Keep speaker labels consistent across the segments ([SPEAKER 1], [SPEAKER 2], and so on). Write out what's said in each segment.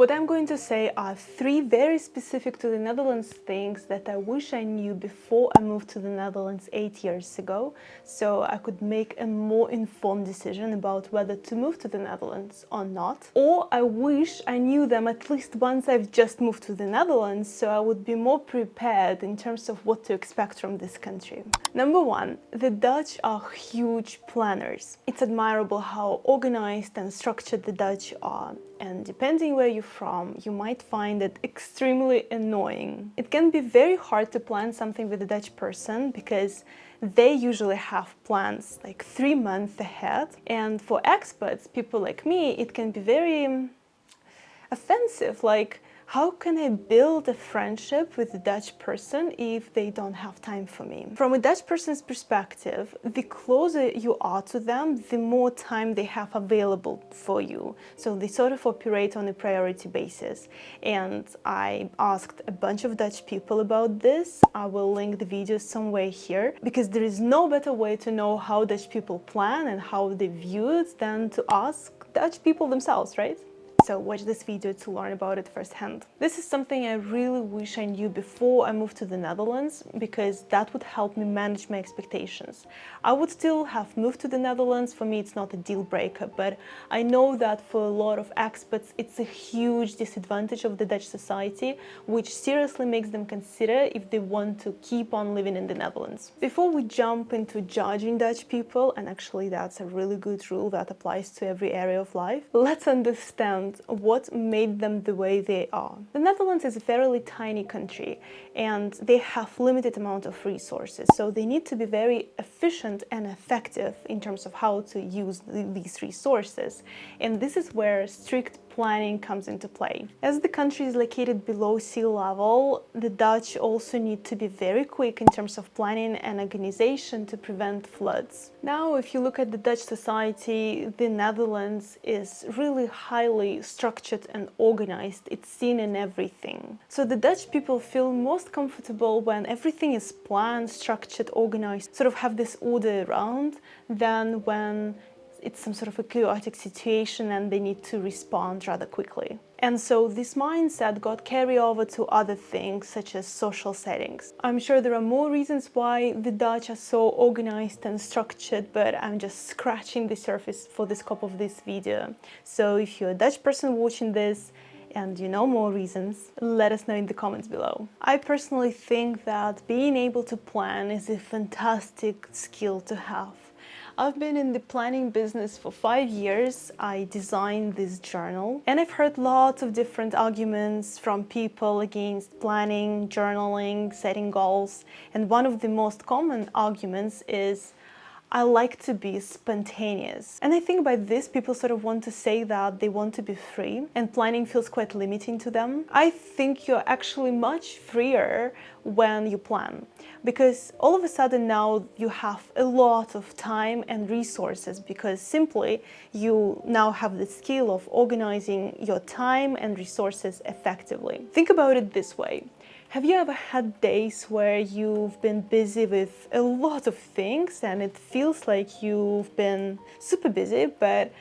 [SPEAKER 1] What I'm going to say are three very specific to the Netherlands things that I wish I knew before I moved to the Netherlands 8 years ago, so I could make a more informed decision about whether to move to the Netherlands or not. Or I wish I knew them at least once I've just moved to the Netherlands, so I would be more prepared in terms of what to expect from this country. Number one, the Dutch are huge planners. It's admirable how organized and structured the Dutch are. And depending where you're from, you might find it extremely annoying. It can be very hard to plan something with a Dutch person because they usually have plans like 3 months ahead. And for expats, people like me, it can be very offensive. Like, how can I build a friendship with a Dutch person if they don't have time for me? From a Dutch person's perspective, the closer you are to them, the more time they have available for you. So they sort of operate on a priority basis. And I asked a bunch of Dutch people about this. I will link the video somewhere here, because there is no better way to know how Dutch people plan and how they view it than to ask Dutch people themselves, right? So watch this video to learn about it firsthand. This is something I really wish I knew before I moved to the Netherlands, because that would help me manage my expectations. I would still have moved to the Netherlands. For me, it's not a deal breaker, but I know that for a lot of expats, it's a huge disadvantage of the Dutch society, which seriously makes them consider if they want to keep on living in the Netherlands. Before we jump into judging Dutch people, and actually that's a really good rule that applies to every area of life, let's understand what made them the way they are. The Netherlands is a fairly tiny country and they have limited amount of resources, so they need to be very efficient and effective in terms of how to use these resources. And this is where strict planning comes into play. As the country is located below sea level, the Dutch also need to be very quick in terms of planning and organization to prevent floods. Now, if you look at the Dutch society, the Netherlands is really highly structured and organized. It's seen in everything. So the Dutch people feel most comfortable when everything is planned, structured, organized, sort of have this order around, than when it's some sort of a chaotic situation and they need to respond rather quickly. And so this mindset got carried over to other things, such as social settings. I'm sure there are more reasons why the Dutch are so organized and structured, but I'm just scratching the surface for the scope of this video. So if you're a Dutch person watching this, and you know more reasons, let us know in the comments below. I personally think that being able to plan is a fantastic skill to have. I've been in the planning business for 5 years. I designed this journal, and I've heard lots of different arguments from people against planning, journaling, setting goals. And one of the most common arguments is, I like to be spontaneous. And I think by this, people sort of want to say that they want to be free, and planning feels quite limiting to them. I think you're actually much freer when you plan, because all of a sudden now you have a lot of time and resources, because simply you now have the skill of organizing your time and resources effectively. Think about it this way. Have you ever had days where you've been busy with a lot of things and it feels like you've been super busy, but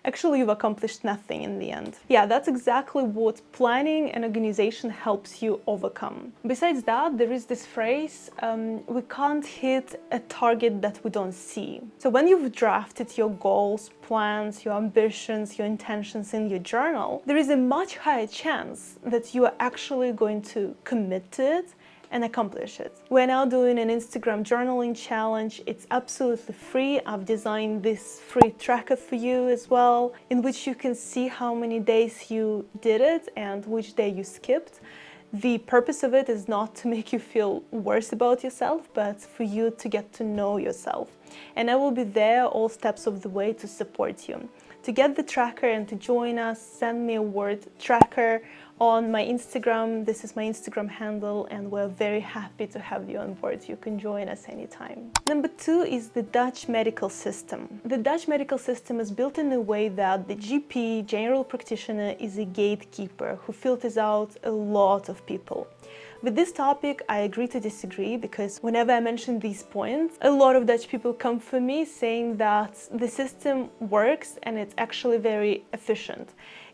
[SPEAKER 1] actually you've accomplished nothing in the end? Yeah, that's exactly what planning and organization helps you overcome. Besides that, there is this phrase, we can't hit a target that we don't see. So when you've drafted your goals, plans, your ambitions, your intentions in your journal, there is a much higher chance that you are actually going to commit to it and accomplish it. We're now doing an Instagram journaling challenge. It's absolutely free. I've designed this free tracker for you as well, in which you can see how many days you did it and which day you skipped. The purpose of it is not to make you feel worse about yourself, but for you to get to know yourself. And I will be there all steps of the way to support you. To get the tracker and to join us, send me a word tracker on my Instagram. This is my Instagram handle, and we're very happy to have you on board. You can join us anytime. Number 2 is the Dutch medical system. The Dutch medical system is built in a way that the GP, general practitioner, is a gatekeeper who filters out a lot of people. With this topic, I agree to disagree, because whenever I mention these points, a lot of Dutch people come for me saying that the system works and it's actually very efficient.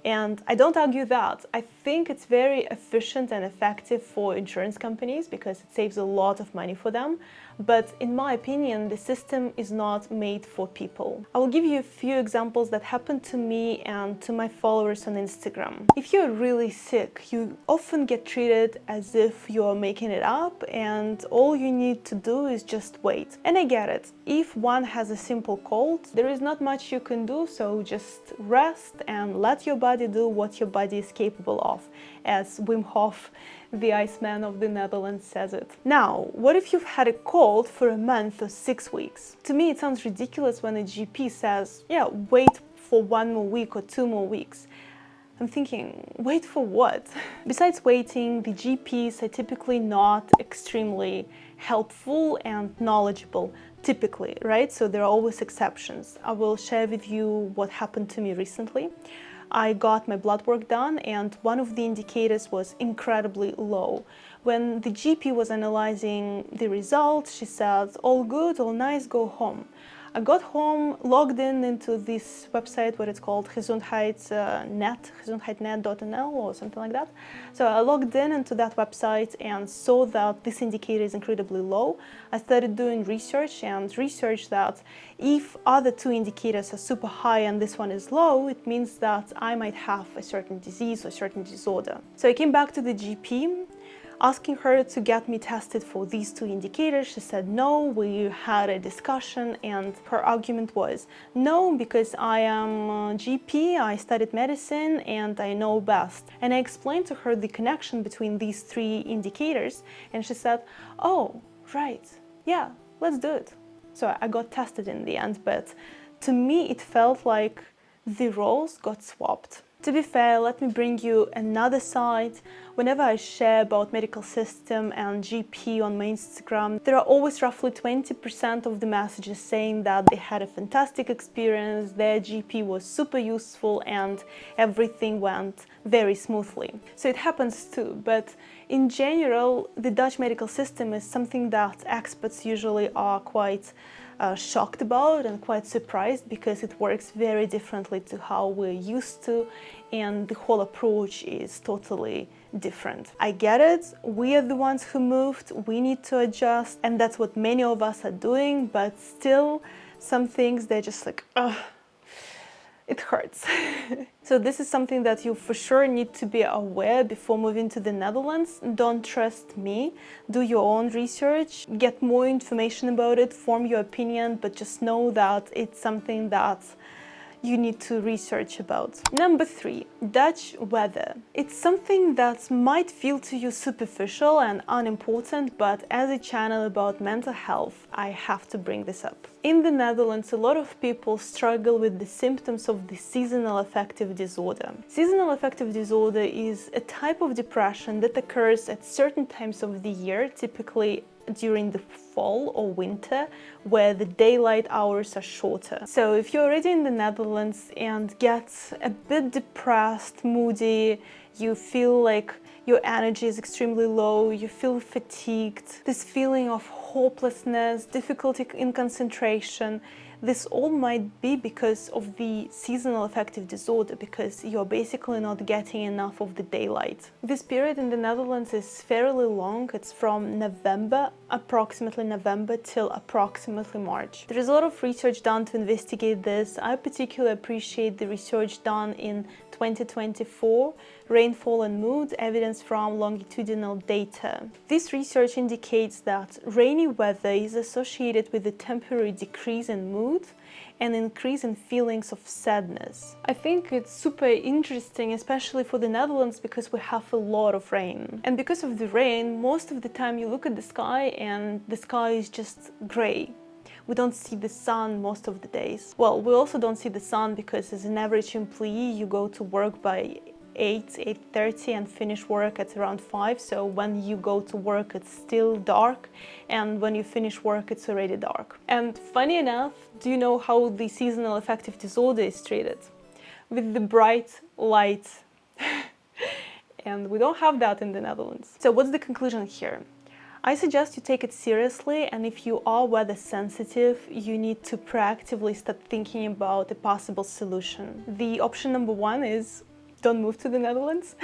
[SPEAKER 1] And I don't argue that. I think it's very efficient and effective for insurance companies because it saves a lot of money for them. But in my opinion, the system is not made for people. I will give you a few examples that happened to me and to my followers on Instagram. If you're really sick, you often get treated as if you're making it up and all you need to do is just wait. And I get it. If one has a simple cold, there is not much you can do, so just rest and let your body do what your body is capable of, as Wim Hof, the Iceman of the Netherlands, says it. Now, what if you've had a cold for a month or 6 weeks? To me, it sounds ridiculous when a GP says, yeah, wait for 1 more week or 2 more weeks. I'm thinking, wait for what? Besides waiting, the GPs are typically not extremely helpful and knowledgeable, typically, right? So there are always exceptions. I will share with you what happened to me recently. I got my blood work done and one of the indicators was incredibly low. When the GP was analyzing the results, she said, all good, all nice, go home. I got home, logged in into this website, what it's called, gezondheidnet, gezondheidnet.nl or something like that. So I logged in into that website and saw that this indicator is incredibly low. I started doing research and researched that if other two indicators are super high and this one is low, it means that I might have a certain disease or certain disorder. So I came back to the GP, asking her to get me tested for these two indicators. She said no. We had a discussion and her argument was no, because I am a GP, I studied medicine and I know best. And I explained to her the connection between these three indicators and she said, oh, right, yeah, let's do it. So I got tested in the end, but to me it felt like the roles got swapped. To be fair, let me bring you another side. Whenever I share about medical system and GP on my Instagram, there are always roughly 20% of the messages saying that they had a fantastic experience, their GP was super useful and everything went very smoothly. So it happens too, but in general, the Dutch medical system is something that expats usually are quite shocked about and quite surprised because it works very differently to how we're used to and the whole approach is totally different. I get it, we are the ones who moved, we need to adjust and that's what many of us are doing, but still some things they're just like, ugh, it hurts. So this is something that you for sure need to be aware before moving to the Netherlands. Don't trust me, do your own research, get more information about it, form your opinion, but just know that it's something that you need to research about. Number 3, Dutch weather. It's something that might feel to you superficial and unimportant, but as a channel about mental health, I have to bring this up. In the Netherlands, a lot of people struggle with the symptoms of the seasonal affective disorder. Seasonal affective disorder is a type of depression that occurs at certain times of the year, typically during the fall or winter, where the daylight hours are shorter. So if you're already in the Netherlands and get a bit depressed, moody, you feel like your energy is extremely low, you feel fatigued, this feeling of hopelessness, difficulty in concentration, this all might be because of the seasonal affective disorder, because you're basically not getting enough of the daylight. This period in the Netherlands is fairly long. It's from November, approximately November, till approximately March. There is a lot of research done to investigate this. I particularly appreciate the research done in 2024, Rainfall and Mood, evidence from longitudinal data. This research indicates that rainy weather is associated with a temporary decrease in mood and increase in feelings of sadness. I think it's super interesting, especially for the Netherlands, because we have a lot of rain. And because of the rain, most of the time you look at the sky and the sky is just gray. We don't see the sun most of the days. Well, we also don't see the sun because as an average employee, you go to work by 8:30 and finish work at around 5. So when you go to work, it's still dark. And when you finish work, it's already dark. And funny enough, do you know how the seasonal affective disorder is treated? With the bright light. And we don't have that in the Netherlands. So what's the conclusion here? I suggest you take it seriously, and if you are weather sensitive, you need to proactively start thinking about a possible solution. The option number 1 is don't move to the Netherlands.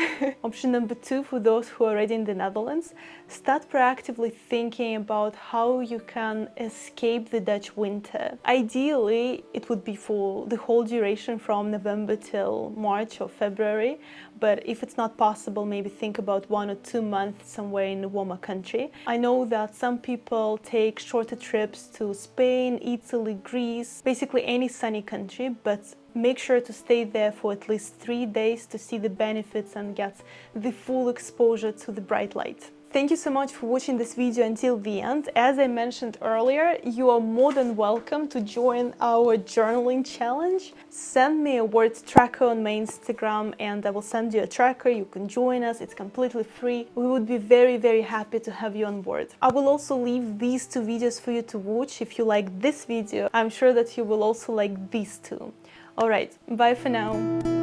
[SPEAKER 1] Option number 2, for those who are already in the Netherlands, start proactively thinking about how you can escape the Dutch winter. Ideally, it would be for the whole duration from November till March or February, but if it's not possible, maybe think about 1 or 2 months somewhere in a warmer country. I know that some people take shorter trips to Spain, Italy, Greece, basically any sunny country, but make sure to stay there for at least 3 days to see the benefits and get the full exposure to the bright light. Thank you so much for watching this video until the end. As I mentioned earlier, you are more than welcome to join our journaling challenge. Send me a word tracker on my Instagram and I will send you a tracker. You can join us. It's completely free. We would be very, very happy to have you on board. I will also leave these 2 videos for you to watch. If you like this video, I'm sure that you will also like these 2. All right, bye for now.